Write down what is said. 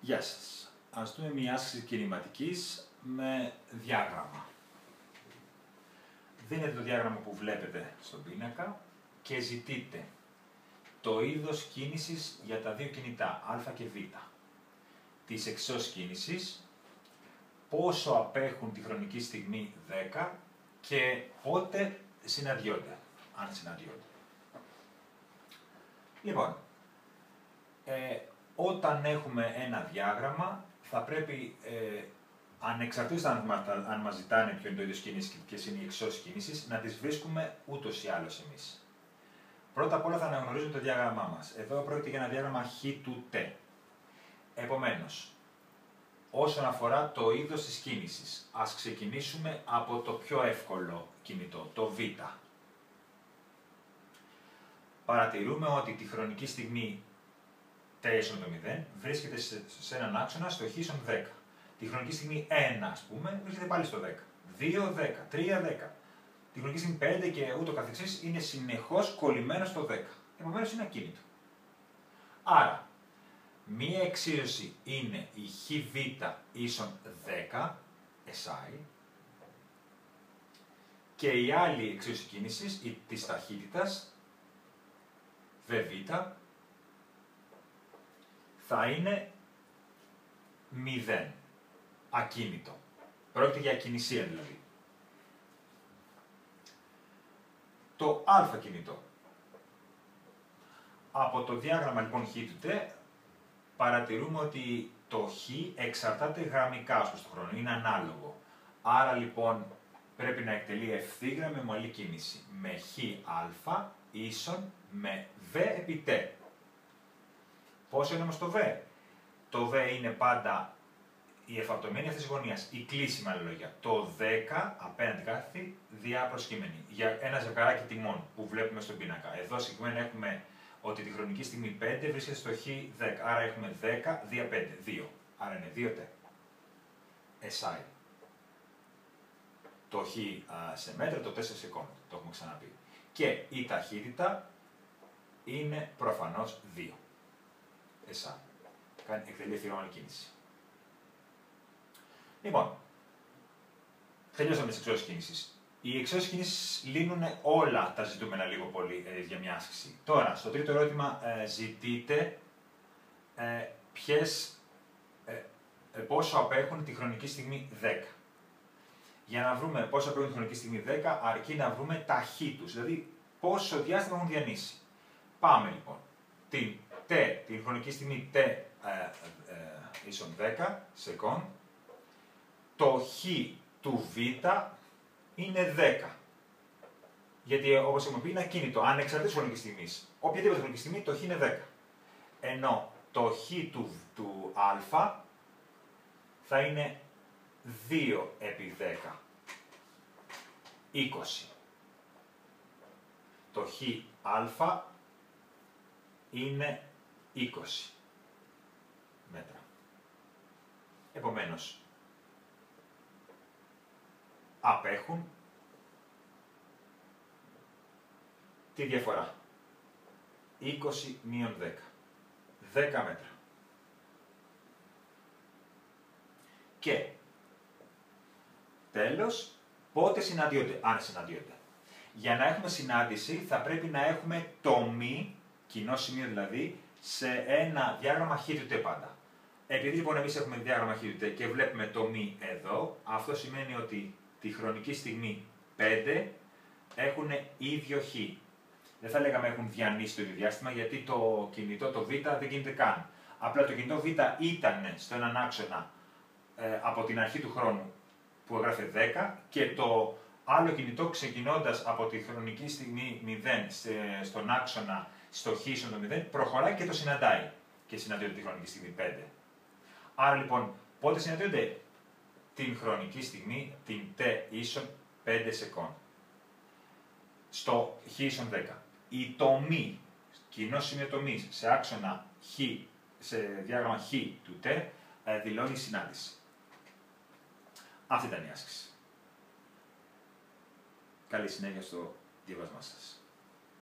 Γεια σας. Ας δούμε μια άσκηση κινηματικής με διάγραμμα. Δίνετε το διάγραμμα που βλέπετε στον πίνακα και ζητείτε το είδος κίνησης για τα δύο κινητά, α και β, της εξός κίνησης, πόσο απέχουν τη χρονική στιγμή 10 και πότε συναντιόνται, αν συναντιόνται. Λοιπόν, όταν έχουμε ένα διάγραμμα, θα πρέπει, ανεξαρτήτως αν μας ζητάνε ποιο είναι το είδος κίνησης και ποιες είναι οι εξώσεις κίνησης, να τις βρίσκουμε ούτως ή άλλως εμείς. Πρώτα απ' όλα θα αναγνωρίζουμε το διάγραμμά μας. Εδώ πρόκειται για ένα διάγραμμα χ του τ. Επομένως, όσον αφορά το είδος της κίνησης, ας ξεκινήσουμε από το πιο εύκολο κινητό, το β. Παρατηρούμε ότι τη χρονική στιγμή t ίσον το 0 βρίσκεται σε έναν άξονα στο χ ίσον 10. Τη χρονική στιγμή 1, ας πούμε, βρίσκεται πάλι στο 10. 2, 10, 3, 10. Τη χρονική στιγμή 5 και ούτω καθεξής είναι συνεχώς κολλημένο στο 10. Επομένως είναι ακίνητο. Άρα, μία εξίσωση είναι η χβ ίσον 10, SI, και η άλλη εξίσωση κίνησης, της ταχύτητας, VV, θα είναι 0, ακίνητο. Πρόκειται για ακινησία δηλαδή. Το α κινητό. Από το διάγραμμα λοιπόν χ του τ, παρατηρούμε ότι το χ εξαρτάται γραμμικά ως προς το χρόνο, είναι ανάλογο. Άρα λοιπόν πρέπει να εκτελεί ευθύγραμμη ομαλή κίνηση με χ α ίσον με β επί τ. Πόσο είναι όμως το β? Το β είναι πάντα η εφαπτωμένη αυτής της γωνίας, η κλίση με άλλα λόγια. Το 10 απέναντι κάθετη διαπροσκύμενη. Για ένα ζευγαράκι τιμών που βλέπουμε στον πίνακα. Εδώ συγκεκριμένα έχουμε ότι τη χρονική στιγμή 5 βρίσκεται στο χ 10. Άρα έχουμε 10 δια 5, 2. Άρα είναι 2 τ. SI. Το χ σε μέτρα, το 4 σε κόμμα. Το έχουμε ξαναπεί. Και η ταχύτητα είναι προφανώς 2. SI. Εκτελεί ευθύγραμμη κίνηση. Λοιπόν, τελειώσαμε τις εξώσεις κίνησης. Οι εξώσεις κίνησης λύνουν όλα τα ζητούμενα λίγο πολύ για μια άσκηση. Τώρα, στο τρίτο ερώτημα ζητείτε πόσο απέχουν τη χρονική στιγμή 10. Για να βρούμε πόσο απέχουν τη χρονική στιγμή 10, αρκεί να βρούμε τα χ τους, δηλαδή πόσο διάστημα έχουν διανύσει. Πάμε λοιπόν. Την χρονική στιγμή t ίσον 10 σεκόντ, το χ του β είναι 10. Γιατί όπως έχουμε πει είναι ακίνητο, ανεξαρτήτως χρονικής στιγμής. Οποιαδήποτε χρονική στιγμή το χ είναι 10. Ενώ το χ του α θα είναι 2 επί 10. 20. Το χ α είναι 20 μέτρα. Επομένως, απέχουν τη διαφορά. 20 μείον 10. 10 μέτρα. Και τέλος, πότε συναντιόνται, αν συναντιόνται. Για να έχουμε συνάντηση θα πρέπει να έχουμε το μη, κοινό σημείο δηλαδή, σε ένα διάγραμμα χ του τ πάντα. Επειδή λοιπόν εμείς έχουμε διάγραμμα χ του τ και βλέπουμε το μη εδώ, αυτό σημαίνει ότι τη χρονική στιγμή 5 έχουν ίδιο χ. Δεν θα λέγαμε έχουν διανύσει το ίδιο διάστημα, γιατί το κινητό το β δεν γίνεται καν. Απλά το κινητό β ήταν στο έναν άξονα από την αρχή του χρόνου που έγραφε 10 και το άλλο κινητό ξεκινώντας από τη χρονική στιγμή 0 στον άξονα στο χ ίσον το 0 προχωράει και το συναντάει και συναντιόνται τη χρονική στιγμή 5. Άρα λοιπόν πότε συναντιόνται? Την χρονική στιγμή, την t ίσον 5 σεκόντ. Στο χ ίσον 10. Η τομή, κοινό σημείο τομής, σε άξονα χ, σε διάγραμμα χ του τ, δηλώνει συνάντηση. Αυτή ήταν η άσκηση. Καλή συνέχεια στο διαβάσμά σας.